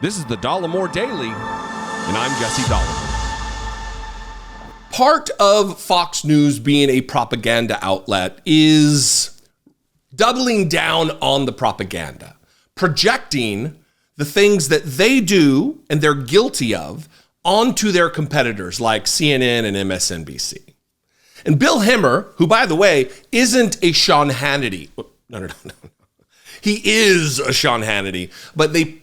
This is the Dollemore Daily, and I'm Jesse Dollemore. Part of Fox News being a propaganda outlet is doubling down on the propaganda, projecting the things that they do and they're guilty of onto their competitors like CNN and MSNBC. And Bill Hemmer, who, by the way, isn't a Sean Hannity. No. He is a Sean Hannity, but they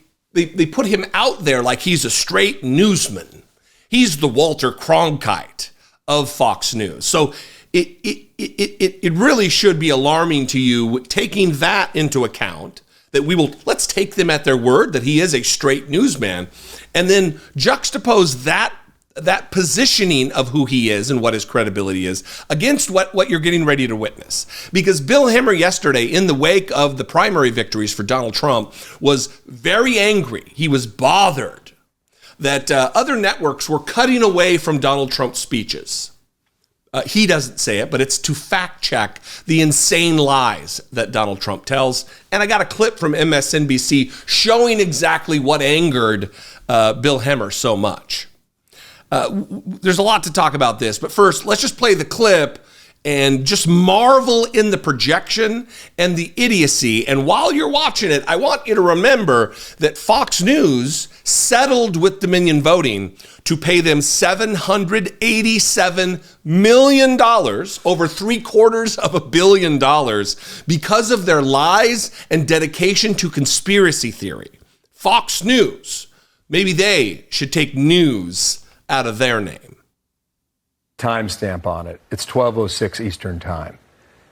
put him out there like he's a straight newsman. He's the Walter Cronkite of Fox News. So it really should be alarming to you, taking that into account, that let's take them at their word that he is a straight newsman, and then juxtapose that positioning of who he is and what his credibility is against what you're getting ready to witness. Because Bill Hemmer yesterday, in the wake of the primary victories for Donald Trump, was very angry. He was bothered that other networks were cutting away from Donald Trump's speeches. He doesn't say it, but it's to fact check the insane lies that Donald Trump tells. And I got a clip from MSNBC showing exactly what angered Bill Hemmer so much. There's a lot to talk about this, but first, let's just play the clip and just marvel in the projection and the idiocy. And while you're watching it, I want you to remember that Fox News settled with Dominion Voting to pay them $787 million, over $750 million, because of their lies and dedication to conspiracy theory. Fox News, maybe they should take news out of their name. Timestamp on it. It's 12:06 Eastern Time.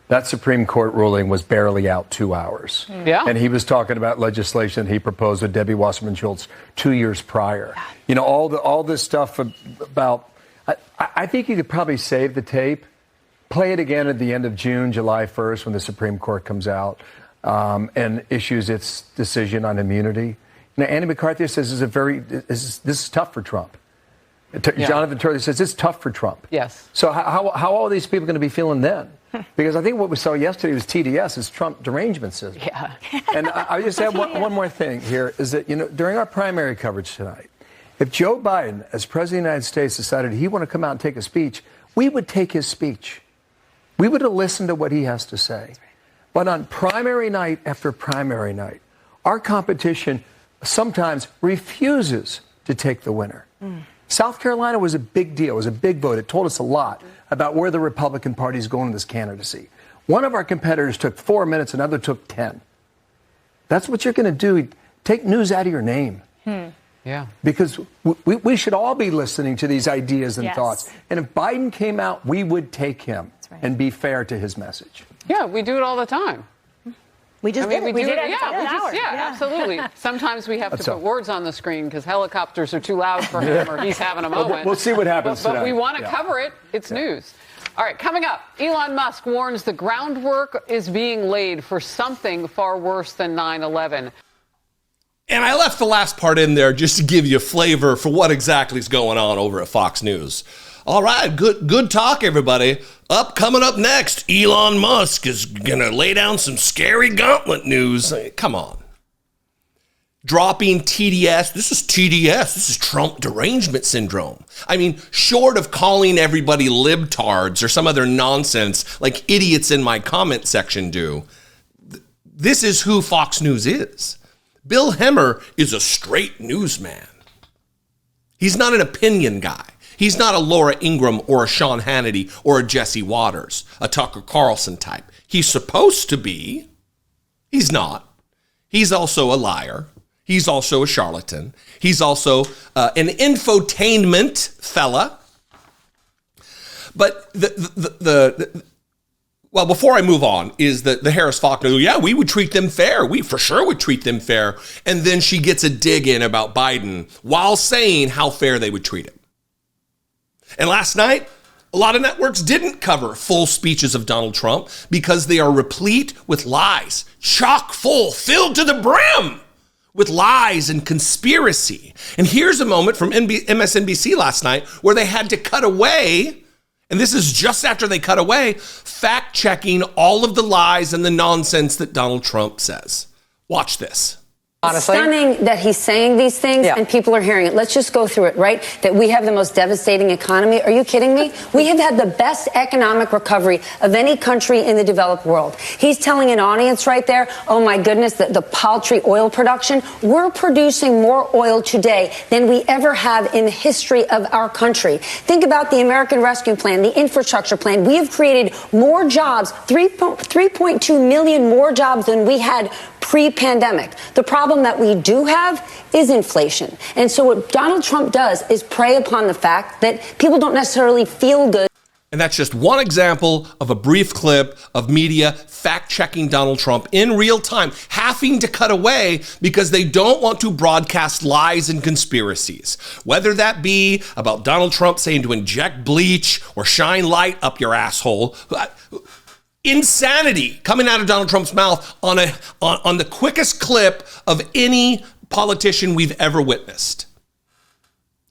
That Supreme Court ruling was barely out 2 hours. Yeah. And he was talking about legislation he proposed with Debbie Wasserman Schultz 2 years prior. You know, all this stuff about, I think you could probably save the tape, play it again at the end of June, July 1st, when the Supreme Court comes out and issues its decision on immunity. Now, Andy McCarthy says this is tough for Trump. Jonathan Turley says it's tough for Trump. Yes. So how are all these people going to be feeling then? Because I think what we saw yesterday was TDS, is Trump derangement syndrome. Yeah. And I just have one more thing here, is that, you know, during our primary coverage tonight, if Joe Biden, as President of the United States, decided he wanted to come out and take a speech, we would take his speech. We would have listened to what he has to say. But on primary night after primary night, our competition sometimes refuses to take the winner. South Carolina was a big deal. It was a big vote. It told us a lot about where the Republican Party is going in this candidacy. One of our competitors took 4 minutes, another took 10. That's what you're going to do. Take news out of your name. Yeah. Because we should all be listening to these ideas and thoughts. And if Biden came out, we would take him and be fair to his message. Yeah, we do it all the time. We just did it. We did it every hour. Yeah, absolutely. Sometimes we have to put words on the screen because helicopters are too loud for him, or he's having a moment. We'll see what happens But tonight. we want to cover it. It's news. All right, coming up, Elon Musk warns the groundwork is being laid for something far worse than 9/11. And I left the last part in there just to give you a flavor for what exactly is going on over at Fox News. All right, good talk, everybody. Coming up next, Elon Musk is going to lay down some scary gauntlet news. Come on. Dropping TDS. This is TDS. This is Trump derangement syndrome. I mean, short of calling everybody libtards or some other nonsense like idiots in my comment section do, this is who Fox News is. Bill Hemmer is a straight newsman. He's not an opinion guy. He's not a Laura Ingraham or a Sean Hannity or a Jesse Waters, a Tucker Carlson type. He's supposed to be. He's not. He's also a liar. He's also a charlatan. He's also an infotainment fella. But well, before I move on, is the Harris Faulkner, yeah, we would treat them fair. We for sure would treat them fair. And then she gets a dig in about Biden while saying how fair they would treat him. And last night, a lot of networks didn't cover full speeches of Donald Trump because they are replete with lies, chock full, filled to the brim with lies and conspiracy. And here's a moment from MSNBC last night where they had to cut away, and this is just after they cut away, fact-checking all of the lies and the nonsense that Donald Trump says. Watch this. Honestly. Stunning that he's saying these things and people are hearing it. Let's just go through it, right? That we have the most devastating economy. Are you kidding me? We have had the best economic recovery of any country in the developed world. He's telling an audience right there, oh my goodness, the paltry oil production. We're producing more oil today than we ever have in the history of our country. Think about the American Rescue Plan, the infrastructure plan. We have created more jobs, 3.2 million more jobs than we had pre-pandemic. The problem that we do have is inflation. And so what Donald Trump does is prey upon the fact that people don't necessarily feel good. And that's just one example of a brief clip of media fact-checking Donald Trump in real time, having to cut away because they don't want to broadcast lies and conspiracies. Whether that be about Donald Trump saying to inject bleach or shine light up your asshole. Insanity coming out of Donald Trump's mouth on the quickest clip of any politician we've ever witnessed.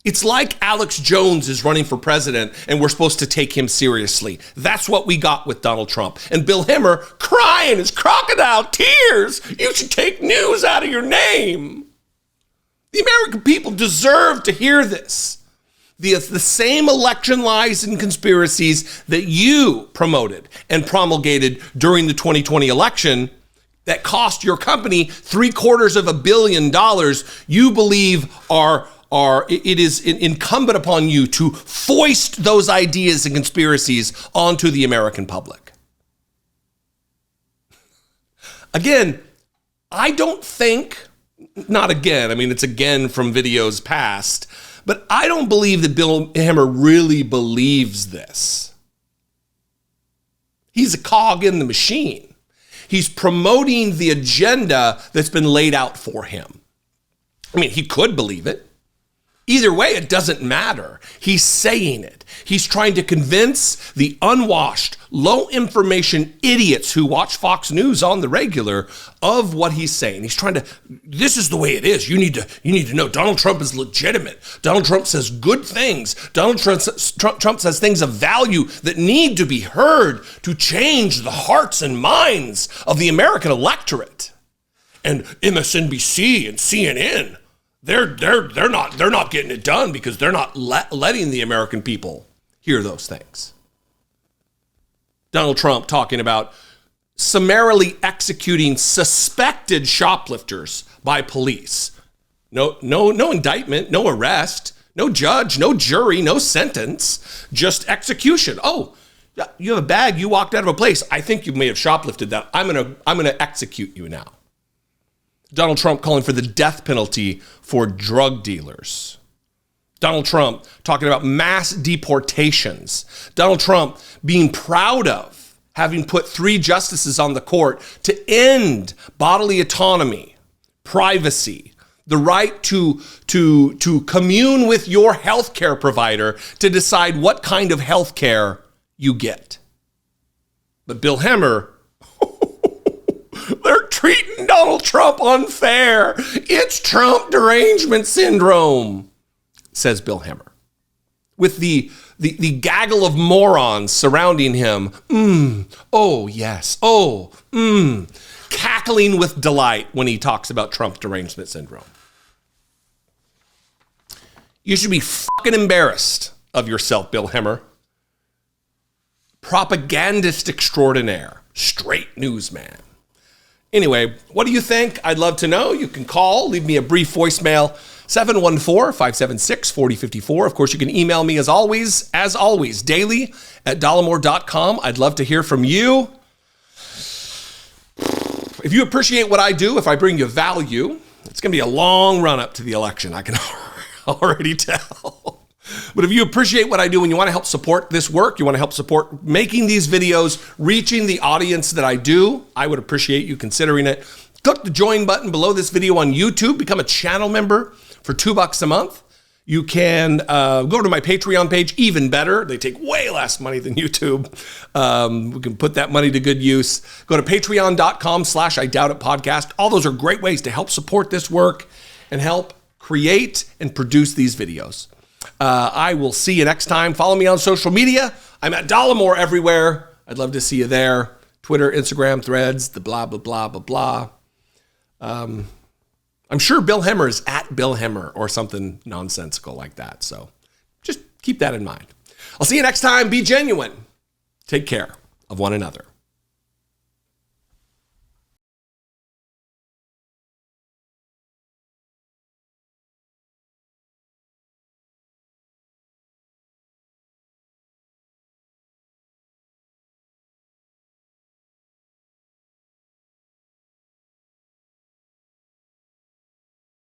It's like Alex Jones is running for president and we're supposed to take him seriously. That's what we got with Donald Trump. And Bill Hemmer crying his crocodile tears. You should take news out of your name. The American people deserve to hear this. The same election lies and conspiracies that you promoted and promulgated during the 2020 election that cost your company $750 million, you believe it is incumbent upon you to foist those ideas and conspiracies onto the American public. Again, I don't think, not again, I mean, it's again from videos past, but I don't believe that Bill Hemmer really believes this. He's a cog in the machine. He's promoting the agenda that's been laid out for him. I mean, he could believe it. Either way, it doesn't matter. He's saying it. He's trying to convince the unwashed, low information idiots who watch Fox News on the regular of what he's saying. He's trying to, this is the way it is. You need to know Donald Trump is legitimate. Donald Trump says good things. Donald Trump says things of value that need to be heard to change the hearts and minds of the American electorate. And MSNBC and CNN, they're not getting it done because they're not letting the American people hear those things. Donald Trump talking about summarily executing suspected shoplifters by police. No indictment, no arrest, no judge, no jury, no sentence, just execution. Oh, you have a bag, you walked out of a place. I think you may have shoplifted that. I'm gonna execute you now. Donald Trump calling for the death penalty for drug dealers. Donald Trump talking about mass deportations. Donald Trump being proud of having put 3 justices on the court to end bodily autonomy, privacy, the right to commune with your healthcare provider to decide what kind of healthcare you get. But Bill Hemmer, they're treating Donald Trump unfair. It's Trump derangement syndrome, says Bill Hemmer. With the gaggle of morons surrounding him. Oh, yes. Oh, cackling with delight when he talks about Trump derangement syndrome. You should be fucking embarrassed of yourself, Bill Hemmer. Propagandist extraordinaire. Straight newsman. Anyway, what do you think? I'd love to know. You can call, leave me a brief voicemail, 714-576-4054. Of course, you can email me as always, daily at dollemore.com. I'd love to hear from you. If you appreciate what I do, if I bring you value, it's going to be a long run up to the election. I can already tell. But if you appreciate what I do and you want to help support this work, you want to help support making these videos, reaching the audience that I do, I would appreciate you considering it. Click the join button below this video on YouTube. Become a channel member for $2 a month. You can go to my Patreon page, even better. They take way less money than YouTube. We can put that money to good use. Go to patreon.com/IDoubtItPodcast. All those are great ways to help support this work and help create and produce these videos. I will see you next time. Follow me on social media. I'm at Dollemore everywhere. I'd love to see you there. Twitter, Instagram, Threads, the blah, blah, blah, blah, blah. I'm sure Bill Hemmer is at Bill Hemmer or something nonsensical like that. So just keep that in mind. I'll see you next time. Be genuine. Take care of one another.